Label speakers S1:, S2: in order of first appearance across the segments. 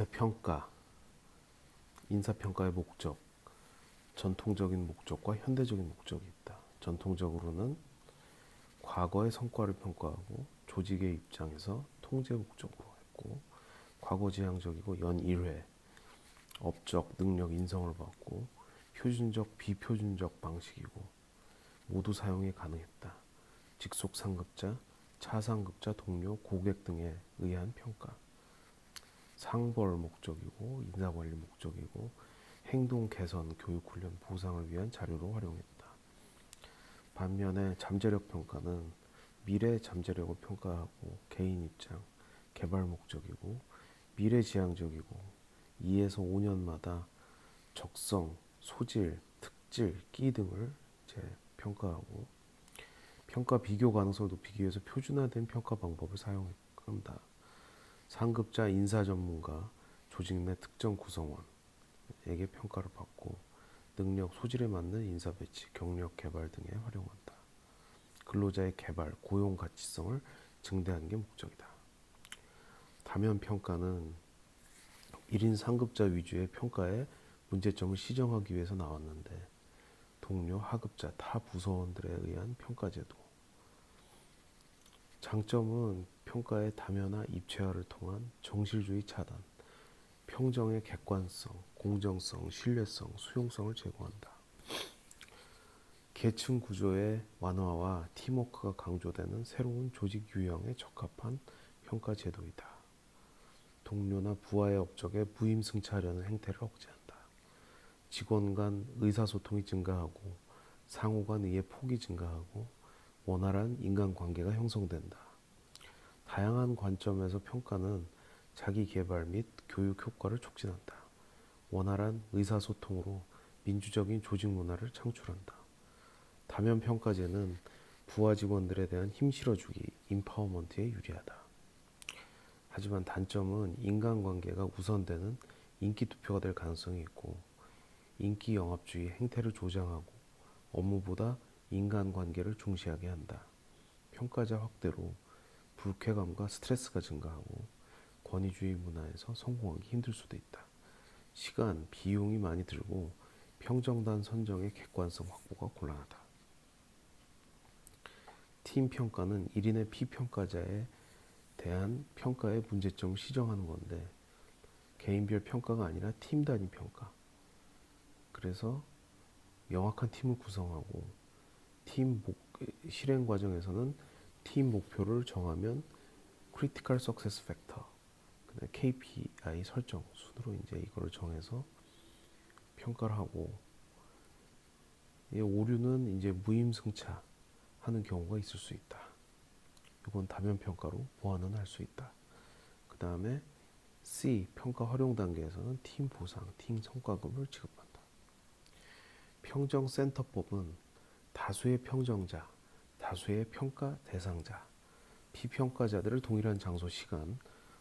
S1: 평가, 인사평가의 목적, 전통적인 목적과 현대적인 목적이 있다. 전통적으로는 과거의 성과를 평가하고 조직의 입장에서 통제 목적으로 했고, 과거지향적이고 연 1회, 업적, 능력, 인성을 받고 표준적, 비표준적 방식이고 모두 사용이 가능했다. 직속 상급자, 차상급자, 동료, 고객 등에 의한 평가. 상벌 목적이고 인사관리 목적이고 행동 개선, 교육 훈련, 보상을 위한 자료로 활용했다. 반면에 잠재력 평가는 미래 잠재력을 평가하고 개인 입장, 개발 목적이고 미래지향적이고 2에서 5년마다 적성, 소질, 특질, 끼 등을 이제 평가하고 평가 비교 가능성을 높이기 위해서 표준화된 평가 방법을 사용한다. 상급자 인사 전문가, 조직 내 특정 구성원에게 평가를 받고 능력, 소질에 맞는 인사 배치, 경력 개발 등에 활용한다. 근로자의 개발, 고용 가치성을 증대하는 게 목적이다. 다면 평가는 1인 상급자 위주의 평가에 문제점을 시정하기 위해서 나왔는데 동료, 하급자, 타 부서원들에 의한 평가제도. 장점은 평가의 다면화, 입체화를 통한 정실주의 차단, 평정의 객관성, 공정성, 신뢰성, 수용성을 제고한다. 계층 구조의 완화와 팀워크가 강조되는 새로운 조직 유형에 적합한 평가 제도이다. 동료나 부하의 업적에 무임승차하려는 행태를 억제한다. 직원 간 의사소통이 증가하고 상호 간 의의 폭이 증가하고 원활한 인간관계가 형성된다. 다양한 관점에서 평가는 자기 개발 및 교육 효과를 촉진한다. 원활한 의사소통으로 민주적인 조직 문화를 창출한다. 다면 평가제는 부하 직원들에 대한 힘 실어주기, 임파워먼트에 유리하다. 하지만 단점은 인간관계가 우선되는 인기 투표가 될 가능성이 있고 인기 영합주의 행태를 조장하고 업무보다 인간관계를 중시하게 한다. 평가자 확대로 불쾌감과 스트레스가 증가하고 권위주의 문화에서 성공하기 힘들 수도 있다. 시간, 비용이 많이 들고 평정단 선정의 객관성 확보가 곤란하다. 팀 평가는 1인의 피평가자에 대한 평가의 문제점을 시정하는 건데 개인별 평가가 아니라 팀 단위 평가. 그래서 명확한 팀을 구성하고 실행 과정에서는 팀 목표를 정하면 크리티컬 석세스 팩터, KPI 설정 순으로 이제 이거를 정해서 평가를 하고 오류는 이제 무임승차 하는 경우가 있을 수 있다. 이건 다면 평가로 보완은 할 수 있다. 그 다음에 C 평가 활용 단계에서는 팀 보상, 팀 성과급을 지급한다. 평정센터법은 다수의 평정자, 다수의 평가 대상자, 피평가자들을 동일한 장소 시간,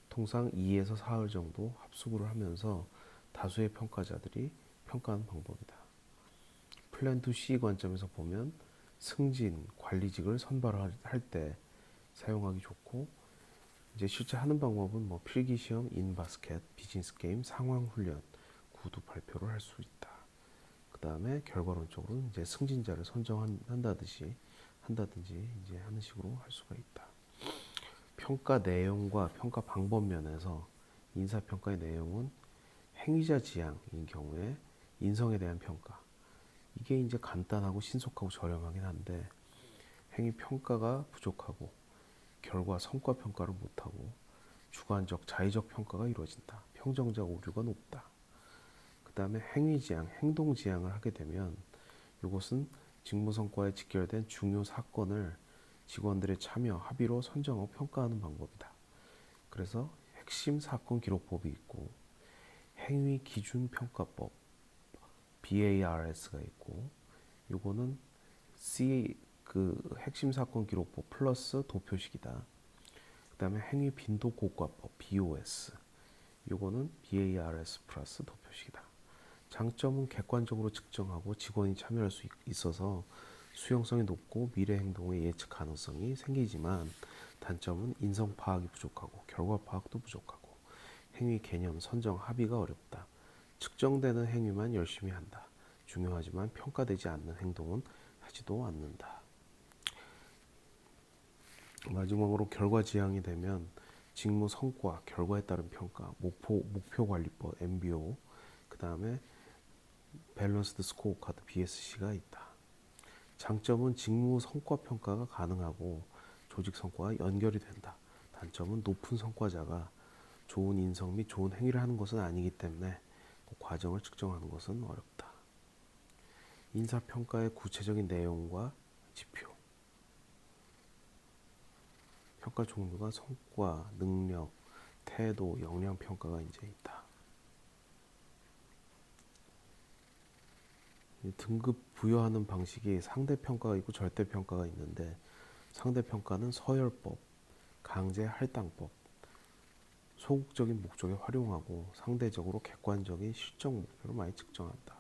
S1: 통상 2에서 4일 정도 합숙을 하면서 다수의 평가자들이 평가하는 방법이다. 플랜 투 C 관점에서 보면 승진, 관리직을 선발할 때 사용하기 좋고 이제 실제 하는 방법은 뭐 필기시험, 인바스켓, 비즈니스 게임, 상황 훈련, 구두 발표를 할 수 있다. 그 다음에 결과론적으로 이제 승진자를 선정한다든지 이제 하는 식으로 할 수가 있다. 평가 내용과 평가 방법 면에서 인사평가의 내용은 행위자 지향인 경우에 인성에 대한 평가. 이게 이제 간단하고 신속하고 저렴하긴 한데 행위 평가가 부족하고 결과 성과 평가를 못하고 주관적 자의적 평가가 이루어진다. 평정적 오류가 높다. 그 다음에 행위 지향, 행동 지향을 하게 되면 이것은 직무 성과에 직결된 중요 사건을 직원들의 참여, 합의로 선정하고 평가하는 방법이다. 그래서 핵심 사건 기록법이 있고 행위 기준 평가법 BARS가 있고 요거는 핵심 사건 기록법 플러스 도표식이다. 그 다음에 행위 빈도 고과법 BOS 요거는 BARS 플러스 도표식이다. 장점은 객관적으로 측정하고 직원이 참여할 수 있어서 수용성이 높고 미래 행동의 예측 가능성이 생기지만 단점은 인성 파악이 부족하고 결과 파악도 부족하고 행위 개념 선정 합의가 어렵다. 측정되는 행위만 열심히 한다. 중요하지만 평가되지 않는 행동은 하지도 않는다. 마지막으로 결과 지향이 되면 직무 성과, 결과에 따른 평가, 목표 관리법 MBO, 그 다음에 밸런스드 스코어카드 BSC가 있다. 장점은 직무 성과 평가가 가능하고 조직 성과와 연결이 된다. 단점은 높은 성과자가 좋은 인성 및 좋은 행위를 하는 것은 아니기 때문에 그 과정을 측정하는 것은 어렵다. 인사평가의 구체적인 내용과 지표. 평가 종류가 성과, 능력, 태도, 역량 평가가 이제 있다. 등급 부여하는 방식이 상대평가가 있고 절대평가가 있는데 상대평가는 서열법, 강제 할당법, 소극적인 목적에 활용하고 상대적으로 객관적인 실적 목표를 많이 측정한다.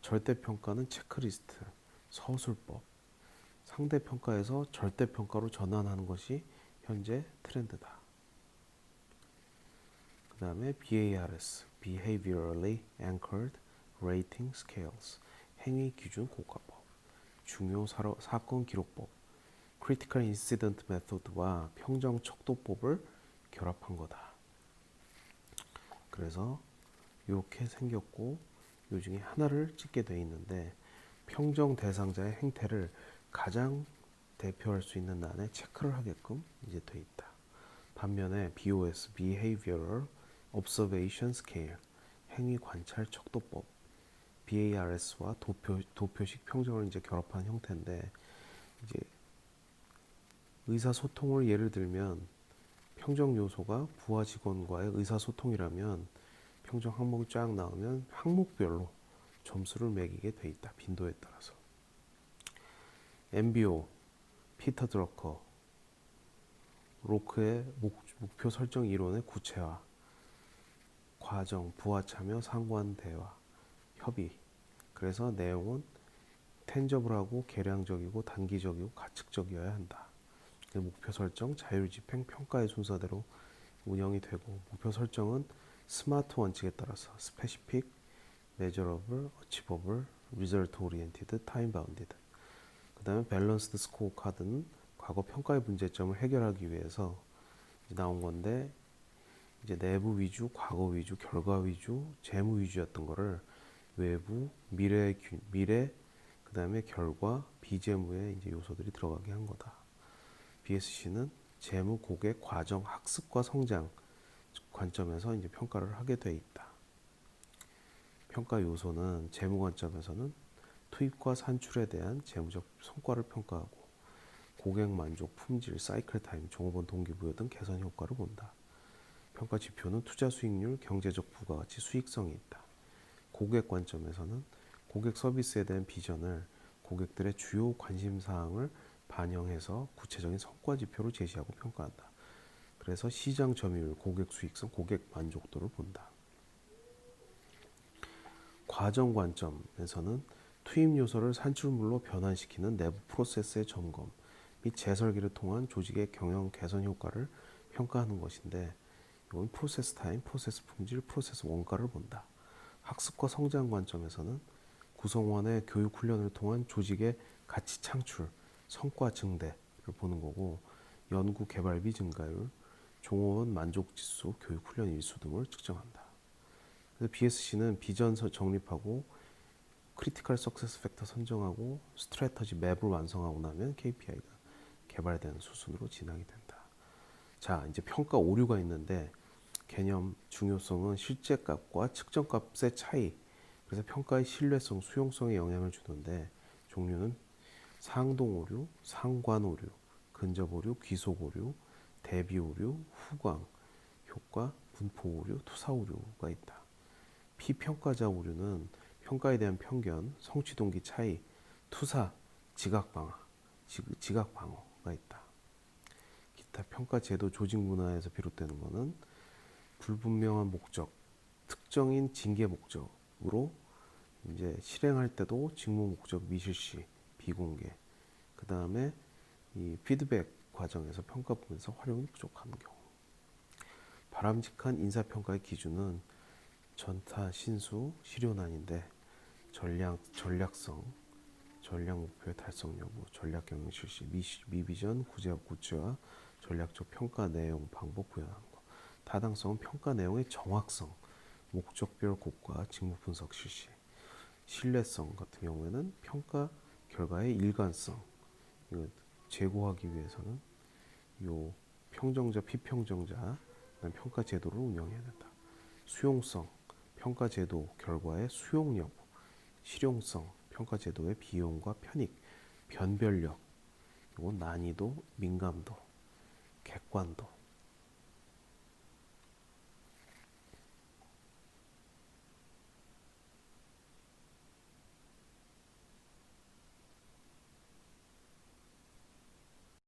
S1: 절대평가는 체크리스트, 서술법, 상대평가에서 절대평가로 전환하는 것이 현재 트렌드다. 그 다음에 BARS, Behaviorally Anchored Rating Scales, 행위 기준 고가법, 중요 사건 기록법, Critical Incident Method와 평정 척도법을 결합한 거다. 그래서 이렇게 생겼고 이 중에 하나를 찍게 돼 있는데 평정 대상자의 행태를 가장 대표할 수 있는 난에 체크를 하게끔 이제 돼 있다. 반면에 BOS, Behavioral Observation Scale, 행위 관찰 척도법, BARS와 도표식 평정을 이제 결합한 형태인데 이제 의사소통을 예를 들면 평정 요소가 부하 직원과의 의사소통이라면 평정 항목이 쫙 나오면 항목별로 점수를 매기게 돼 있다. 빈도에 따라서. MBO, 피터 드러커, 로크의 목표 설정 이론의 구체화, 과정, 부하 참여, 상관 대화, 협의. 그래서 내용은 텐저블하고 계량적이고 단기적이고 가측적이어야 한다. 목표 설정, 자율 집행, 평가의 순서대로 운영이 되고 목표 설정은 스마트 원칙에 따라서 스페시픽, measurable, achievable, result oriented, time bounded. 그 다음에 밸런스드 스코어 카드는 과거 평가의 문제점을 해결하기 위해서 나온 건데 이제 내부 위주, 과거 위주, 결과 위주, 재무 위주였던 거를 외부, 미래, 그 다음에 결과, 비재무의 이제 요소들이 들어가게 한 거다. BSC는 재무, 고객, 과정, 학습과 성장 관점에서 이제 평가를 하게 돼 있다. 평가 요소는 재무 관점에서는 투입과 산출에 대한 재무적 성과를 평가하고 고객 만족, 품질, 사이클 타임, 종업원 동기부여 등 개선 효과를 본다. 평가 지표는 투자 수익률, 경제적 부가가치, 수익성이 있다. 고객 관점에서는 고객 서비스에 대한 비전을 고객들의 주요 관심사항을 반영해서 구체적인 성과 지표로 제시하고 평가한다. 그래서 시장 점유율, 고객 수익성, 고객 만족도를 본다. 과정 관점에서는 투입 요소를 산출물로 변환시키는 내부 프로세스의 점검 및 재설계를 통한 조직의 경영 개선 효과를 평가하는 것인데 이건 프로세스 타임, 프로세스 품질, 프로세스 원가를 본다. 학습과 성장 관점에서는 구성원의 교육 훈련을 통한 조직의 가치 창출, 성과 증대를 보는 거고 연구 개발비 증가율, 종업원 만족 지수, 교육 훈련 일수 등을 측정한다. 그래서 BSC는 비전 정립하고 크리티컬 석세스 팩터 선정하고 스트래터지 맵을 완성하고 나면 KPI가 개발되는 수순으로 진행이 된다. 자, 이제 평가 오류가 있는데 개념 중요성은 실제 값과 측정 값의 차이. 그래서 평가의 신뢰성, 수용성에 영향을 주는데 종류는 상동 오류, 상관 오류, 근접 오류, 귀속 오류, 대비 오류, 후광, 효과, 분포 오류, 투사 오류가 있다. 피평가자 오류는 평가에 대한 편견, 성취 동기 차이, 투사, 지각 방어가 있다. 기타 평가 제도 조직 문화에서 비롯되는 것은 불분명한 목적, 특정인 징계 목적으로 이제 실행할 때도 직무 목적 미실시, 비공개. 그 다음에 이 피드백 과정에서 평가 부분에서 활용이 부족한 경우. 바람직한 인사평가의 기준은 전타, 신수, 실효난인데 전략성, 전략 목표의 달성 여부, 전략 경영 실시, 미비전, 구체화, 전략적 평가 내용, 방법 구현하는 거. 타당성은 평가 내용의 정확성, 목적별 곡과 직무 분석 실시. 신뢰성 같은 경우에는 평가 결과의 일관성. 이거 제고하기 위해서는 요 평정자, 피평정자 평가 제도를 운영해야 된다. 수용성, 평가 제도 결과의 수용 여부. 실용성, 평가 제도의 비용과 편익, 변별력, 그리고 난이도, 민감도, 객관도.